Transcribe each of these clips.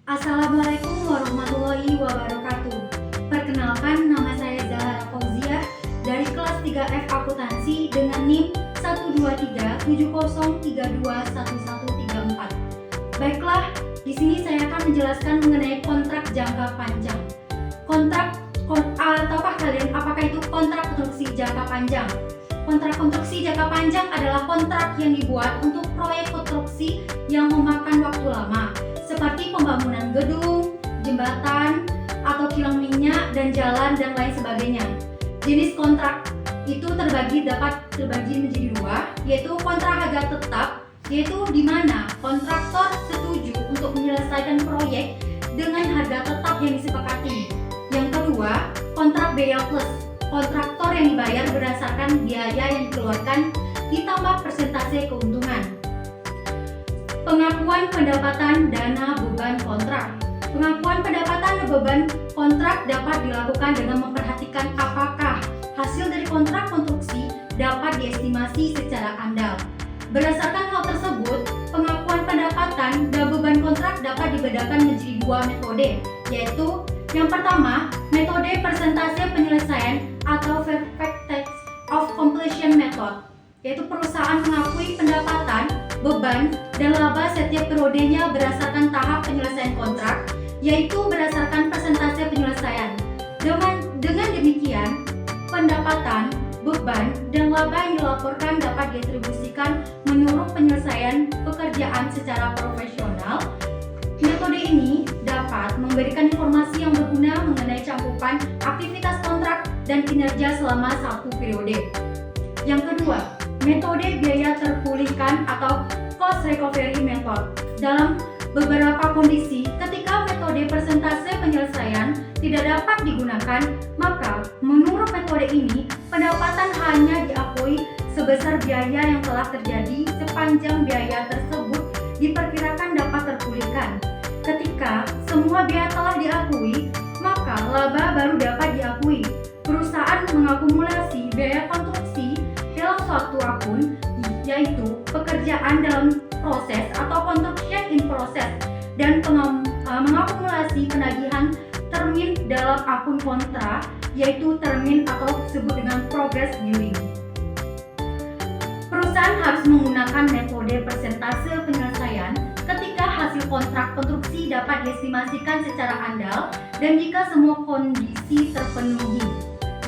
Assalamualaikum warahmatullahi wabarakatuh. Perkenalkan, nama saya Zahra Fauziah dari kelas 3F Akuntansi dengan NIM 12370321134. Baiklah, di sini saya akan menjelaskan mengenai kontrak jangka panjang. Apakah itu kontrak konstruksi jangka panjang? Kontrak konstruksi jangka panjang adalah kontrak yang dibuat untuk proyek konstruksi yang memakan waktu lama, seperti pembangunan gedung, jembatan, atau kilang minyak dan jalan dan lain sebagainya. Jenis kontrak itu dapat terbagi menjadi dua, yaitu kontrak harga tetap, yaitu di mana kontraktor setuju untuk menyelesaikan proyek dengan harga tetap yang disepakati. Yang kedua, kontrak biaya plus, kontraktor yang dibayar berdasarkan biaya yang dikeluarkan ditambah persentase keuntungan. Pengakuan pendapatan dana beban kontrak. Pengakuan pendapatan dan beban kontrak dapat dilakukan dengan memperhatikan apakah hasil dari kontrak konstruksi dapat diestimasi secara andal. Berdasarkan hal tersebut, pengakuan pendapatan dan beban kontrak dapat dibedakan menjadi dua metode, yaitu yang pertama, metode persentase penyelesaian atau percentage of completion method, yaitu perusahaan mengakui pendapatan, beban, dan laba setiap periodenya berdasarkan tahap penyelesaian kontrak, yaitu berdasarkan persentase penyelesaian. Dengan demikian, pendapatan, beban, dan laba yang dilaporkan dapat didistribusikan menurut penyelesaian pekerjaan secara profesional. Metode ini dapat memberikan informasi yang berguna mengenai cakupan aktivitas kontrak dan kinerja selama satu periode. Yang kedua, metode biaya terpulihkan atau cost recovery method. Dalam beberapa kondisi, ketika metode persentase penyelesaian tidak dapat digunakan, maka menurut metode ini, pendapatan hanya diakui sebesar biaya yang telah terjadi sepanjang biaya tersebut diperkirakan dapat terpulihkan. Ketika semua biaya telah diakui, maka laba baru dapat diakui. Perusahaan mengakumulasi biaya konstruksi dalam suatu akun, yaitu pekerjaan dalam proses atau construction in process, dan mengakumulasi penagihan termin dalam akun kontra, yaitu termin atau disebut dengan progress billing. Perusahaan harus menggunakan metode persentase penyelesaian ketika hasil kontrak konstruksi dapat diestimasikan secara andal dan jika semua kondisi terpenuhi.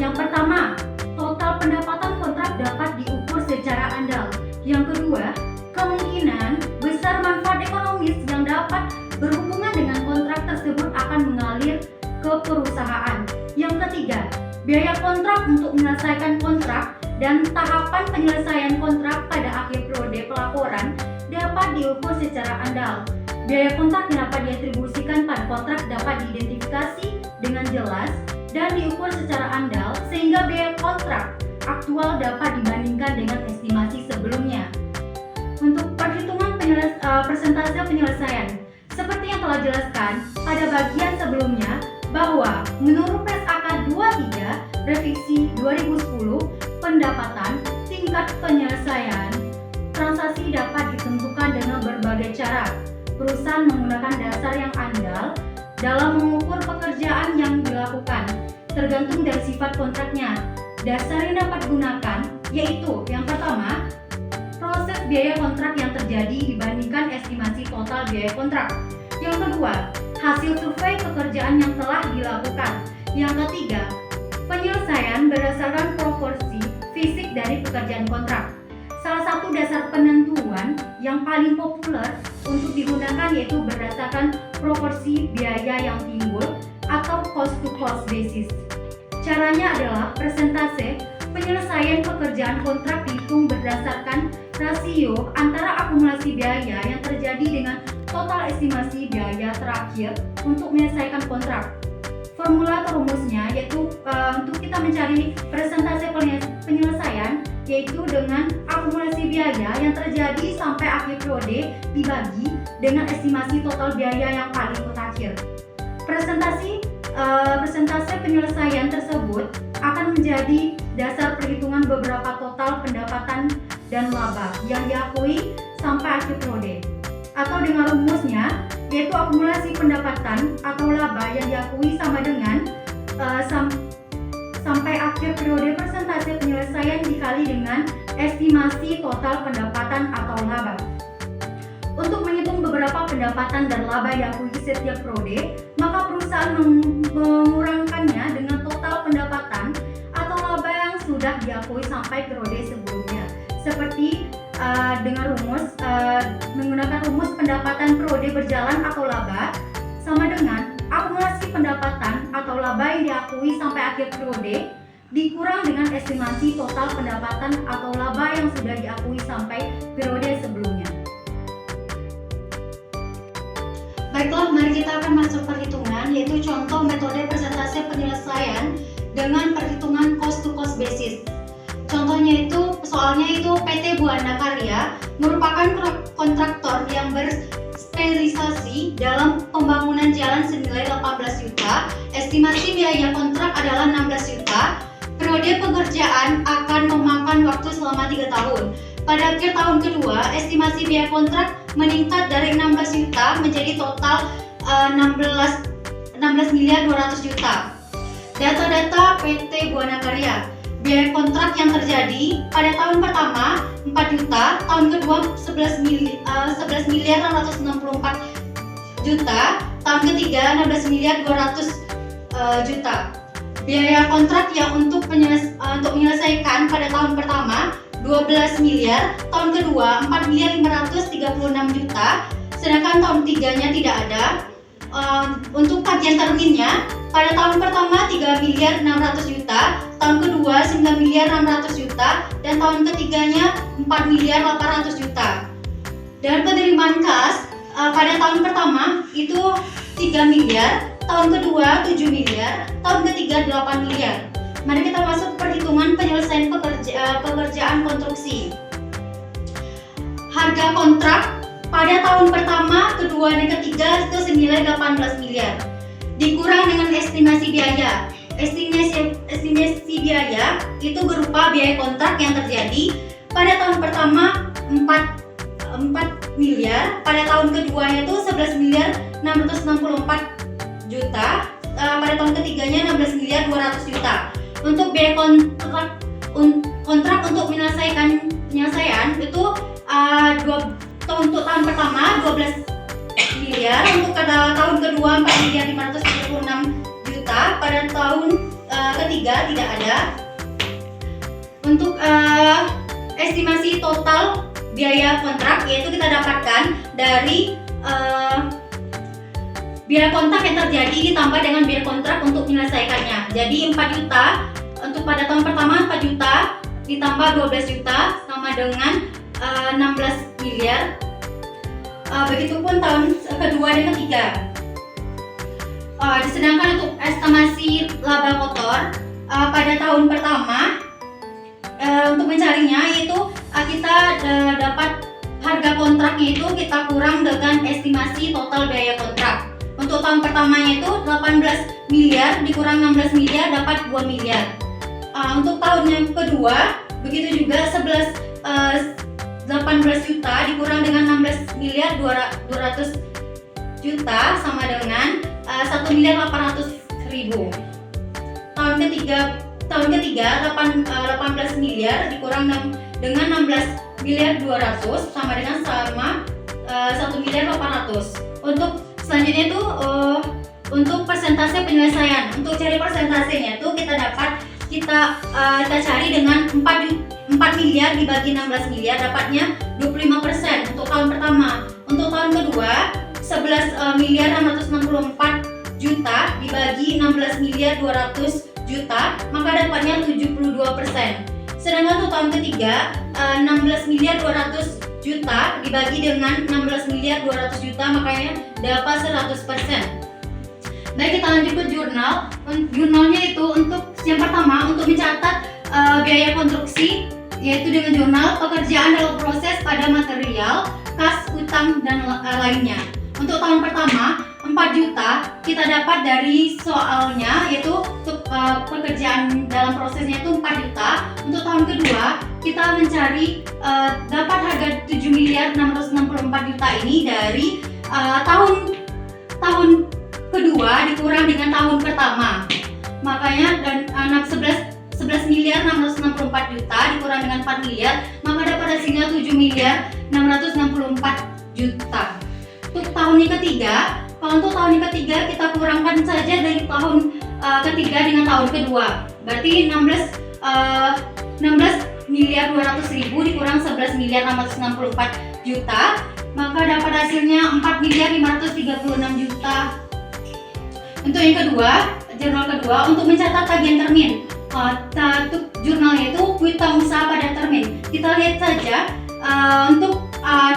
Yang pertama, total pendapatan kontrak dapat diukur secara andal. Yang kedua, kemungkinan besar manfaat ekonomis yang dapat berhubungan dengan kontrak tersebut akan mengalir ke perusahaan. Yang ketiga, biaya kontrak untuk menyelesaikan kontrak dan tahapan penyelesaian kontrak pada akhir periode pelaporan dapat diukur secara andal. Biaya kontrak yang dapat diatribusikan pada kontrak dapat diidentifikasi dengan jelas dan diukur secara andal sehingga biaya kontrak aktual dapat dibandingkan dengan estimasi sebelumnya. Untuk perhitungan persentase penyelesaian, seperti yang telah dijelaskan pada bagian sebelumnya bahwa menurut PSAK 23 Revisi 2010, pendapatan tingkat penyelesaian transaksi dapat ditentukan dengan berbagai cara. Perusahaan menggunakan dasar yang andal dalam mengukur pekerjaan yang dilakukan, tergantung dari sifat kontraknya. Dasar yang dapat digunakan yaitu yang pertama, proses biaya kontrak yang terjadi dibandingkan estimasi total biaya kontrak. Yang kedua, hasil survei pekerjaan yang telah dilakukan. Yang ketiga, penyelesaian berdasarkan proporsi fisik dari pekerjaan kontrak. Salah satu dasar penentuan yang paling populer untuk digunakan yaitu berdasarkan proporsi biaya yang timbul atau cost to cost basis. Caranya adalah persentase penyelesaian pekerjaan kontrak dihitung berdasarkan rasio antara akumulasi biaya yang terjadi dengan total estimasi biaya terakhir untuk menyelesaikan kontrak. Formula atau rumusnya yaitu untuk kita mencari persentase penyelesaian yaitu dengan akumulasi biaya yang terjadi sampai akhir periode dibagi dengan estimasi total biaya yang paling terakhir. Persentase penyelesaian tersebut akan menjadi dasar perhitungan beberapa total pendapatan dan laba yang diakui sampai akhir periode. atau dengan rumusnya, yaitu akumulasi pendapatan atau laba yang diakui sama dengan sampai akhir periode persentase penyelesaian dikali dengan estimasi total pendapatan atau laba. Untuk menghitung beberapa pendapatan dan laba diakui setiap periode, maka perusahaan mengurangkannya dengan total pendapatan atau laba yang sudah diakui sampai periode sebelumnya. Seperti dengan menggunakan rumus pendapatan periode berjalan atau laba sama dengan akumulasi pendapatan atau laba yang diakui sampai akhir periode dikurang dengan estimasi total pendapatan atau laba yang sudah diakui sampai periode sebelumnya. Baiklah, mari kita akan masuk perhitungan, yaitu contoh metode persentase penyelesaian dengan perhitungan cost to cost basis. Contohnya itu, soalnya itu PT Buana Karya merupakan kontraktor yang berspesialisasi dalam pembangunan jalan senilai 18 juta. Estimasi biaya kontrak adalah 16 juta. Periode pekerjaan akan memakan waktu selama 3 tahun. Pada akhir tahun kedua, estimasi biaya kontrak meningkat dari 16 juta menjadi total 16 miliar 200 juta. Data-data PT Buana Karya. Biaya kontrak yang terjadi pada tahun pertama 4 juta, tahun kedua 11 miliar 664 juta, tahun ketiga 16 miliar 200 juta. Biaya kontrak yang untuk menyelesaikan pada tahun pertama 12 miliar, tahun kedua 4 miliar 536 juta, sedangkan tahun ketiganya tidak ada. Untuk tagihan terminnya, pada tahun pertama 3 miliar 600 juta, tahun kedua 9 miliar 600 juta, dan tahun ketiganya 4 miliar 800 juta. Dan penerimaan kas pada tahun pertama itu 3 miliar, tahun kedua 7 miliar, tahun ketiga 8 miliar. Mari kita masuk perhitungan penyelesaian pekerjaan konstruksi. Harga kontrak pada tahun pertama, kedua, dan ketiga itu senilai 18 miliar. Dikurang dengan estimasi biaya. Estimasi biaya itu berupa biaya kontrak yang terjadi pada tahun pertama 4 miliar, pada tahun keduanya itu 11 miliar 664 juta, pada tahun ketiganya 16 miliar 200 juta. Untuk biaya kontrak untuk penyelesaian itu untuk tahun pertama 12 miliar, untuk tahun kedua 4 miliar 536 juta, pada tahun ketiga tidak ada. Untuk estimasi total biaya kontrak, yaitu kita dapatkan dari biaya kontrak yang terjadi ditambah dengan biaya kontrak untuk menyelesaikannya. Jadi 4 juta untuk pada tahun pertama, 4 juta ditambah 12 juta sama dengan 16 miliar. Begitupun tahun kedua dan ketiga. Sedangkan untuk estimasi laba kotor pada tahun pertama, untuk mencarinya yaitu kita dapat harga kontraknya itu kita kurang dengan estimasi total biaya kontrak. Untuk tahun pertamanya itu 18 miliar dikurang 16 miliar dapat 2 miliar. Untuk tahun yang kedua begitu juga 18 juta dikurang dengan 16 miliar 200 juta sama dengan 1 miliar 800 ribu. Tahun ketiga 18 miliar dikurang dengan 16 miliar 200 sama dengan 1 miliar 800. Untuk selanjutnya itu untuk persentase penyelesaian. Untuk cari persentasenya itu kita cari dengan 4 miliar dibagi 16 miliar dapatnya 25% untuk tahun pertama. Untuk tahun kedua 11 miliar 664 juta dibagi 16 miliar 200 juta maka dapatnya 72%. Sedangkan untuk tahun ketiga 16 miliar 200 juta dibagi dengan 16 miliar 200 juta makanya dapat 100%. Baik, kita lanjut ke jurnal. Jurnalnya itu untuk yang pertama untuk mencatat biaya konstruksi, yaitu dengan jurnal pekerjaan dalam proses pada material, kas, utang, dan lainnya. Untuk tahun pertama 4 juta kita dapat dari soalnya, yaitu untuk pekerjaan dalam prosesnya itu 4 juta. Untuk tahun kedua kita mencari dapat harga 7.664.000.000 ini dari tahun kedua dikurang dengan tahun pertama. Makanya dan 11.664.000.000 dikurang dengan 4 miliar, maka dapat hasilnya 7.664.000.000. Untuk tahun yang ketiga, kalau untuk tahun yang ketiga kita kurangkan saja dari tahun ketiga dengan tahun kedua, berarti 16.200.000 dikurang 11.664.000.000, maka dapat hasilnya 4.536.000.000. Untuk yang kedua, jurnal kedua untuk mencatat tagihan termin. Untuk jurnalnya itu kuitang usaha pada termin. Kita lihat saja untuk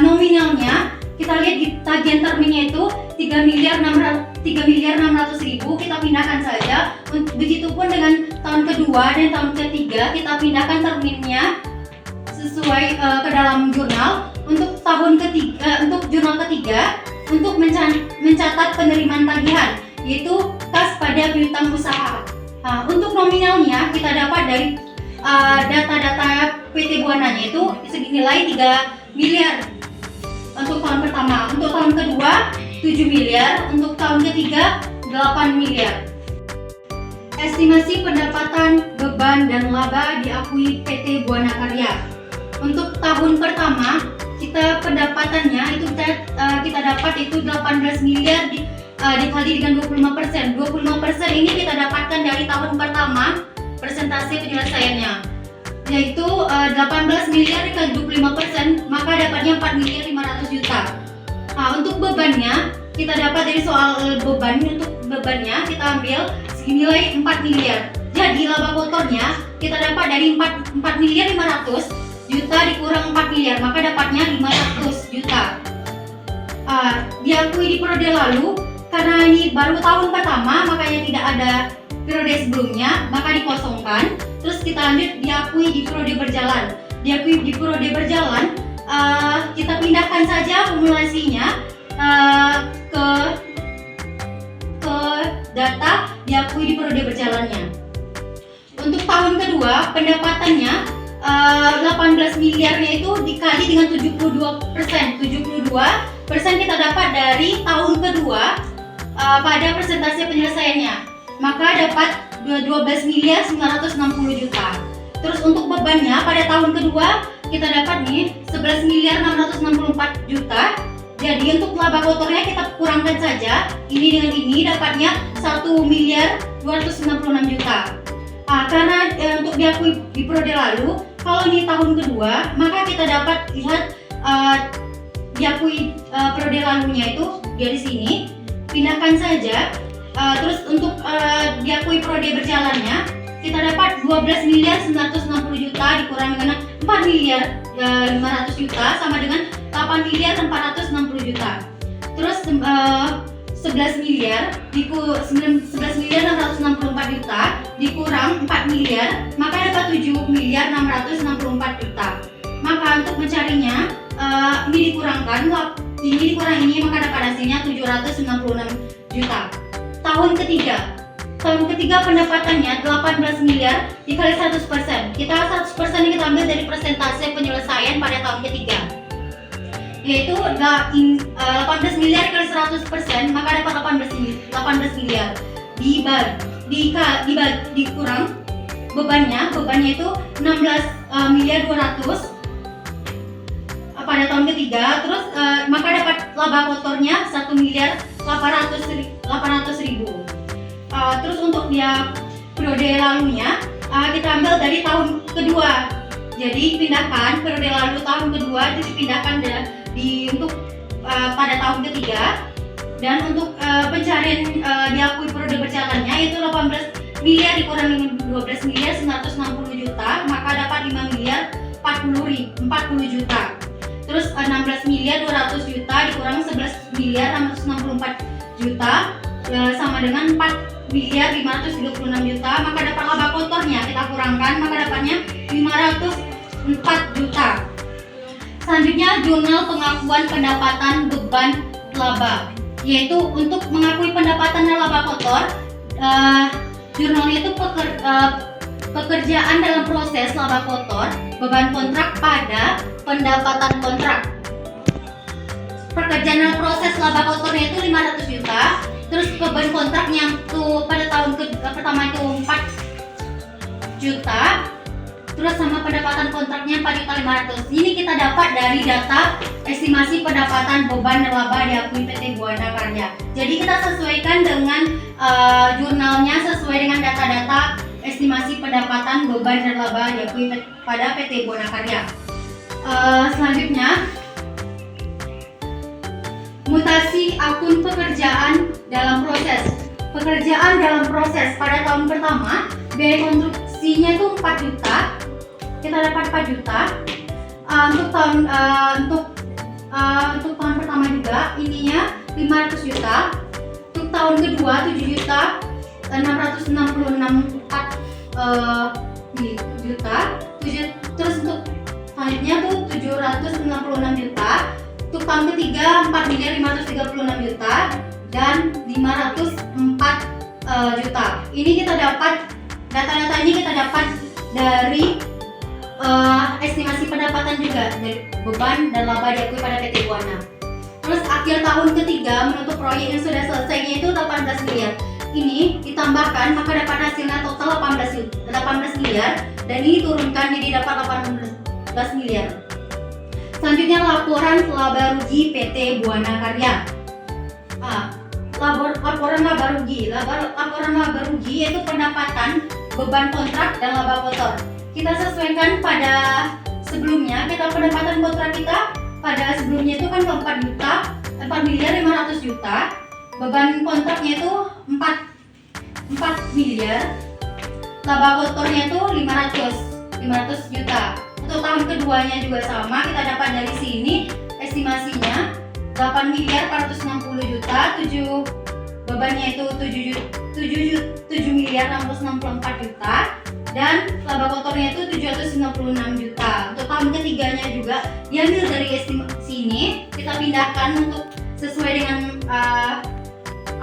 nominalnya, kita lihat di tagihan terminnya itu 3.600.000, kita pindahkan saja. Begitupun dengan tahun kedua dan tahun ketiga, kita pindahkan terminnya sesuai ke dalam jurnal. Untuk tahun ketiga, untuk jurnal ketiga, untuk mencatat penerimaan tagihan, yaitu kas pada piutang usaha. Untuk nominalnya kita dapat dari data-data PT Buananya itu senilai 3 miliar untuk tahun pertama. Untuk tahun kedua 7 miliar, untuk tahun ketiga 8 miliar. Estimasi pendapatan, beban, dan laba diakui PT Buana Karya. Untuk tahun pertama kita pendapatannya itu kita dapat itu 18 miliar dikali dengan 25%. 25% ini kita dapatkan dari tahun pertama persentase penyelesaiannya, yaitu 18 miliar dikali 25%, maka dapatnya 4.500.000.000. Untuk bebannya kita dapat dari soal beban. Untuk bebannya kita ambil senilai 4 miliar. Jadi laba kotornya kita dapat dari 4.500.000.000 dikurang 4 miliar, maka dapatnya 500 juta. Diakui di periode lalu, karena ini baru tahun pertama, makanya tidak ada periode sebelumnya, maka dikosongkan. Terus kita lanjut diakui di periode berjalan. Diakui di periode berjalan, kita pindahkan saja formulasinya ke data diakui di periode berjalannya. Untuk tahun kedua pendapatannya 18 miliarnya itu dikali dengan 72%. 72% kita dapat dari tahun kedua pada persentase penyelesaiannya, maka dapat 12.960.000.000. Terus untuk bebannya pada tahun kedua kita dapat nih 11.664.000.000. Jadi untuk laba kotornya kita kurangkan saja ini dengan ini, dapatnya 1.296.000.000. Karena untuk diakui di periode lalu, kalau ini tahun kedua, maka kita dapat lihat diakui periode lalunya itu dari sini, pindahkan saja. Terus untuk diakui periode berjalannya, kita dapat 12.960.000.000 dikurang dengan 4.500.000.000 sama dengan 8.460.000.000. Terus 11 miliar 11.664.000.000 dikurang 4 miliar, maka dapat 7.664.000.000. Maka untuk mencarinya ini dikurangkan, ini dikurang ini, maka dapat hasilnya 796 juta. Tahun ketiga pendapatannya 18 miliar dikali 100%. Kita 100% ini kita ambil dari persentase penyelesaian pada tahun ketiga, yaitu 18 miliar kali 100%, maka dapat 18 miliar dikurang bebannya itu 16.200.000.000 pada tahun ketiga. Terus maka dapat laba kotornya 1.800.000.000. Terus untuk dia periode lalunya kita ambil dari tahun kedua. Jadi pindahkan periode lalu tahun kedua itu dipindahkan untuk pada tahun ketiga. Dan untuk pencarian diakui periode berjalannya itu 18 miliar dikurang dengan 12.960.000.000, maka dapat 5.040.000.000. Terus 16.200.000.000 dikurang 11.664.000.000 sama dengan 4.536.000.000, maka dapat laba kotornya kita kurangkan, maka dapatnya 504 juta. Selanjutnya jurnal pengakuan pendapatan, beban, laba, yaitu untuk mengakui pendapatan dan laba kotor. Jurnalnya itu Pekerjaan dalam proses laba kotor, beban kontrak pada pendapatan kontrak. Pekerjaan dalam proses laba kotornya itu 500 juta, terus beban kontraknya tuh pada tahun pertama itu 4 juta, terus sama pendapatan kontraknya 4.500.000. Ini kita dapat dari data estimasi pendapatan beban dan laba diakui PT Buana Karya. Jadi kita sesuaikan dengan jurnalnya sesuai dengan data-data estimasi pendapatan beban dan laba diakui pada PT Buana Karya. Selanjutnya, mutasi akun pekerjaan dalam proses. Pekerjaan dalam proses pada tahun pertama biaya konstruksinya itu 4 juta. Kita dapat 4 juta. Untuk tahun pertama juga ininya 500 juta. Untuk tahun kedua 7 juta 666 juta. Terus untuk selanjutnya tuh 796 juta. Untuk tahun ketiga 4.536 juta dan 504 juta. Ini kita dapat data-data ini kita dapat dari estimasi pendapatan juga dari beban dan laba diakui pada PT Buana. Terus akhir tahun ketiga menutup proyek yang sudah selesainya itu 18 miliar. Ini ditambahkan maka dapat hasilnya total 18 miliar dan ini turunkan jadi dapat 18 miliar. Selanjutnya laporan laba rugi PT Buana Karya. Laporan laba rugi. Laporan laba rugi yaitu pendapatan, beban kontrak dan laba kotor. Kita sesuaikan pada sebelumnya, pendapatan kontrak kita pada sebelumnya itu kan 4 miliar 500 juta. Beban kontraknya itu 4 miliar. Laba kotornya itu 500 juta. Untuk tahun keduanya juga sama, kita dapat dari sini estimasinya 8 miliar 460 juta, bebannya itu 7 miliar 664 juta dan laba kotornya itu 796 juta. Untuk tahun ketiganya juga diambil dari estimasi ini, kita pindahkan untuk sesuai dengan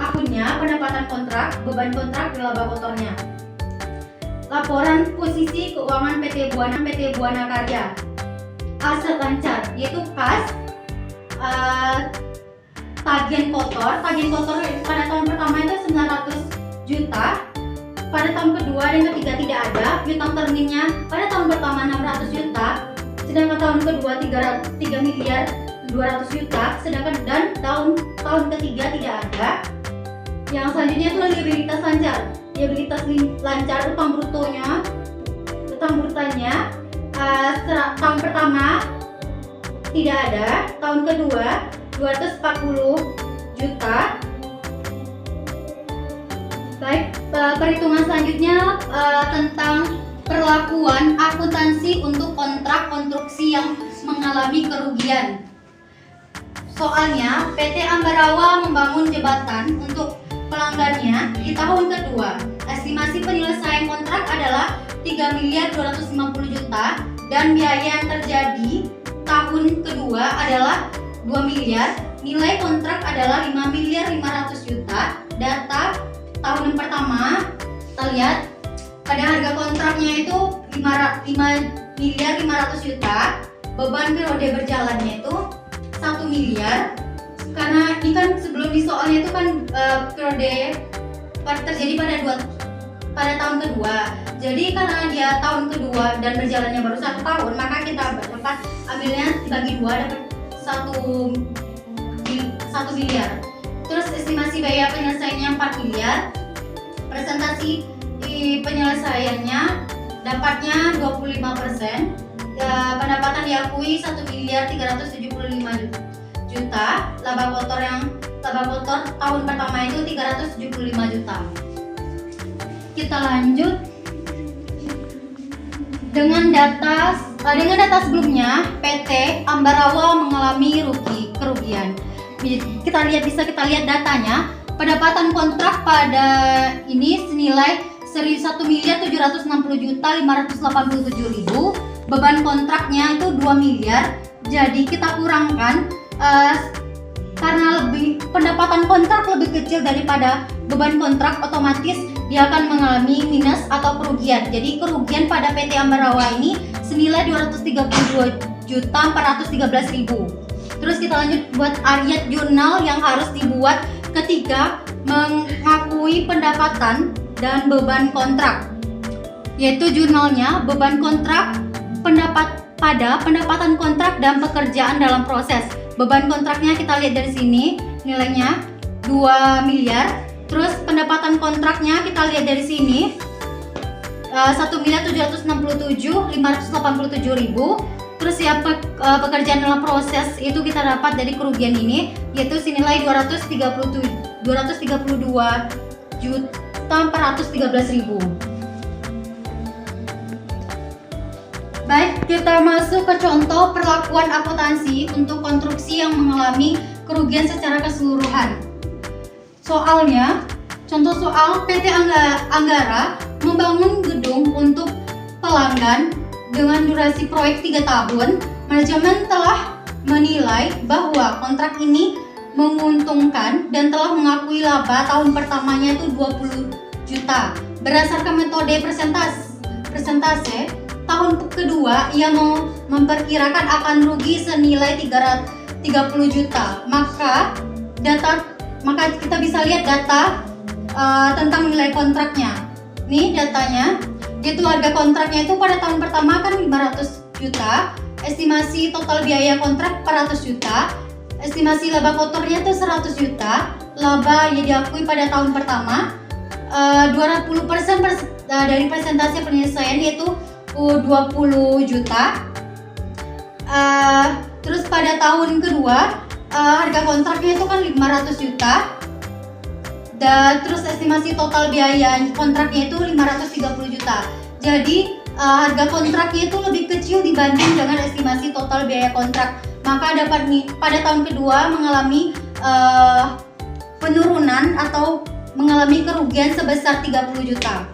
akunnya, pendapatan kontrak, beban kontrak dan laba kotornya. Laporan posisi keuangan PT Buana Karya. Aset lancar yaitu kas, tagihan kotor pada tahun pertama itu 900 juta, pada tahun kedua dan ketiga tidak ada. Piutang terminnya pada tahun pertama 600 juta, sedangkan tahun kedua 3 miliar 200 juta, sedangkan dan tahun ketiga tidak ada. Yang selanjutnya itu liabilitas lancar. Liabilitas lancar utang brutonya, tahun pertama tidak ada, tahun kedua 240 juta. Baik, perhitungan selanjutnya tentang perlakuan akuntansi untuk kontrak konstruksi yang mengalami kerugian. Soalnya PT Ambarawa membangun jembatan untuk pelanggannya di tahun kedua. Estimasi penyelesaian kontrak adalah 3 miliar 250 juta dan biaya yang terjadi tahun kedua adalah 2 miliar. Nilai kontrak adalah 5 miliar 500 juta. Data tahun pertama kita lihat pada harga kontraknya itu 5 miliar 500 juta. Beban periode berjalannya itu 1 miliar. Karena ini kan sebelum di soalnya itu kan periode terjadi pada tahun kedua. Jadi karena dia tahun kedua dan berjalannya baru 1 tahun, maka kita dapat ambilnya dibagi 2 dapat 1 miliar. Terus estimasi biaya penyelesaiannya 4 miliar. Presentasi penyelesaiannya dapatnya 25%. Pendapatan diakui 1 miliar 375 juta. Laba kotor tahun pertama itu 375 juta. Kita lanjut dengan data sebelumnya. PT Ambarawa mengalami kerugian. Kita lihat datanya. Pendapatan kontrak pada ini senilai 1 miliar 760 juta 587 ribu. Beban kontraknya itu 2 miliar. Jadi kita kurangkan karena pendapatan kontrak lebih kecil daripada beban kontrak otomatis dia akan mengalami minus atau kerugian. Jadi kerugian pada PT Ambarawa ini senilai 232.413.000. Terus kita lanjut buat ayat jurnal yang harus dibuat ketika mengakui pendapatan dan beban kontrak, yaitu jurnalnya beban kontrak pada pendapatan kontrak dan pekerjaan dalam proses. Beban kontraknya kita lihat dari sini nilainya 2 miliar. Terus pendapatan kontraknya kita lihat dari sini 1.767.587.000. Terus ya pekerjaan dalam proses itu kita dapat dari kerugian ini, yaitu senilai 232.413.000. Baik, kita masuk ke contoh perlakuan akuntansi untuk konstruksi yang mengalami kerugian secara keseluruhan. Soalnya, contoh soal PT Anggara membangun gedung untuk pelanggan dengan durasi proyek 3 tahun. Manajemen telah menilai bahwa kontrak ini menguntungkan dan telah mengakui laba tahun pertamanya itu 20 juta. Berdasarkan metode persentase, tahun kedua ia memperkirakan akan rugi senilai 30 juta. Maka kita bisa lihat data tentang nilai kontraknya. Nih datanya, yaitu harga kontraknya itu pada tahun pertama kan 500 juta, estimasi total biaya kontrak 400 juta, estimasi laba kotornya itu 100 juta, laba yang diakui pada tahun pertama 20% dari persentase penyelesaian yaitu 20 juta. Terus pada tahun kedua harga kontraknya itu kan 500 juta. Dan terus estimasi total biaya kontraknya itu 530 juta. Jadi harga kontraknya itu lebih kecil dibanding dengan estimasi total biaya kontrak. Maka dapat pada tahun kedua mengalami penurunan atau mengalami kerugian sebesar 30 juta.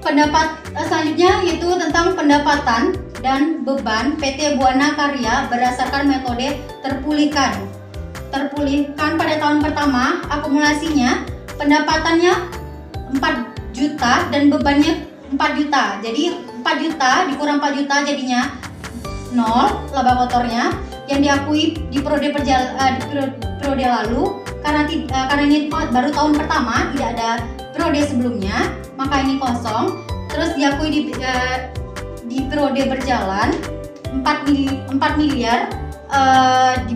Pendapat selanjutnya yaitu tentang pendapatan dan beban PT Buana Karya berdasarkan metode terpulihkan pada tahun pertama. Akumulasinya pendapatannya 4 juta dan bebannya 4 juta. Jadi 4 juta dikurang 4 juta jadinya 0 laba kotornya yang diakui di periode lalu. Karena ini baru tahun pertama, tidak ada periode sebelumnya, maka ini kosong. Terus diakui di periode berjalan 4 miliar di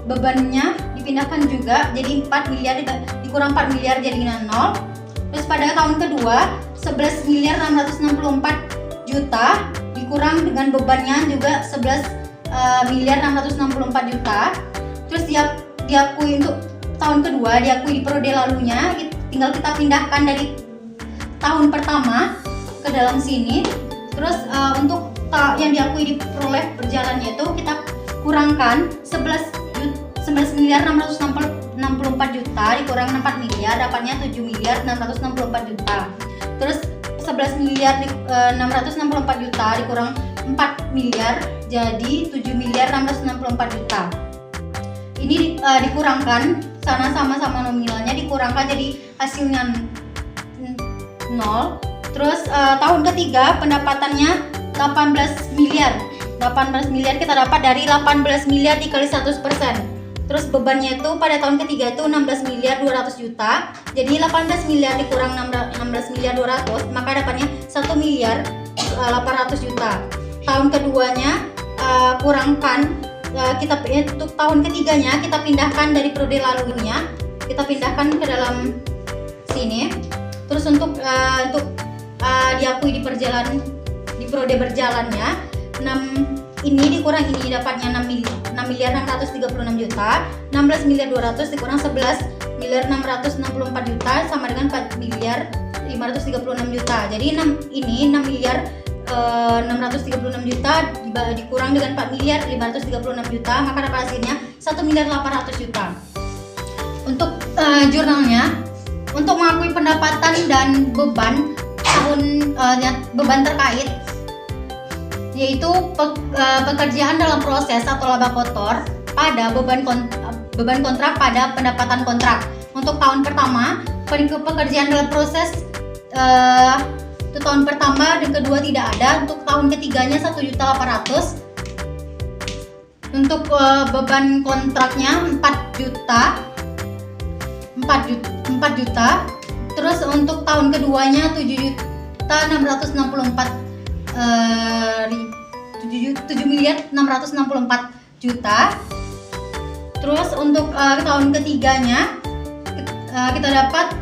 bebannya dipindahkan juga jadi 4 miliar dikurang 4 miliar jadinya 0. Terus pada tahun kedua 11 miliar 664 juta dikurang dengan bebannya juga 11 miliar 664 juta. Terus diakui untuk tahun kedua, diakui di periode lalunya, tinggal kita pindahkan dari tahun pertama ke dalam sini. Terus untuk yang diakui di peroleh berjalannya itu kita kurangkan 11 miliar 664 juta dikurang 4 miliar dapatnya 7 miliar 664 juta. Terus 11 miliar 664 juta dikurang 4 miliar jadi 7 miliar 664 juta. Ini dikurangkan, sana sama-sama nominalnya dikurangkan jadi hasilnya 0. Terus tahun ketiga pendapatannya 18 miliar kita dapat dari 18 miliar dikali 100%. Terus bebannya itu pada tahun ketiga itu 16 miliar 200 juta. Jadi 18 miliar dikurang 16 miliar 200, maka dapatnya 1 miliar 800 juta. Tahun keduanya kurangkan untuk tahun ketiganya kita pindahkan dari periode lalunya, kita pindahkan ke dalam sini. Terus untuk diakui di periode berjalannya ini dikurang ini dapatnya 6 miliar 636 juta. 16 miliar 200 dikurang 11 miliar 664 juta sama dengan 4 miliar 536 juta. Jadi 6 miliar 636 juta dikurang dengan 4 miliar 536 juta, maka dapat hasilnya 1 miliar 800 juta. Untuk jurnalnya, untuk mengakui pendapatan dan beban beban terkait, yaitu pekerjaan dalam proses atau laba kotor pada beban kontrak pada pendapatan kontrak. Untuk tahun pertama, pekerjaan dalam proses untuk tahun pertama dan kedua tidak ada. Untuk tahun ketiganya 1.800.000. Untuk beban kontraknya 4 juta. Terus untuk tahun keduanya 7.664.000.000. Terus untuk tahun ketiganya kita dapat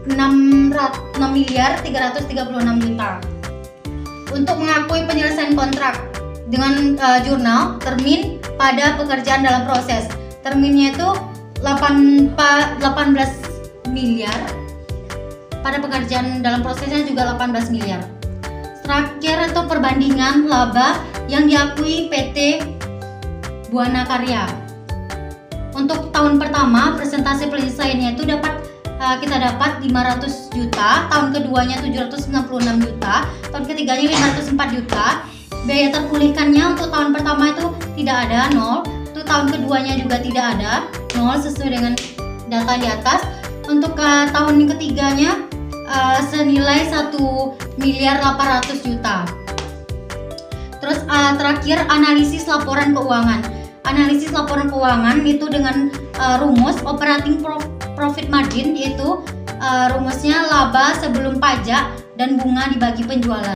6.336.000.000. Untuk mengakui penyelesaian kontrak dengan jurnal termin pada pekerjaan dalam proses. Terminnya itu 18 miliar. Pada pekerjaan dalam prosesnya juga 18 miliar. Terakhir itu perbandingan laba yang diakui PT Buana Karya. Untuk tahun pertama persentase penyelesaiannya itu kita dapat 500 juta, tahun keduanya 796 juta, tahun ketiganya 504 juta. Biaya terpulihkannya untuk tahun pertama itu tidak ada, 0. Untuk tahun keduanya juga tidak ada, 0, sesuai dengan data di atas. Untuk tahun ketiganya senilai 1.800.000.000. Terus terakhir analisis laporan keuangan. Analisis laporan keuangan itu dengan rumus operating profit margin, yaitu rumusnya laba sebelum pajak dan bunga dibagi penjualan.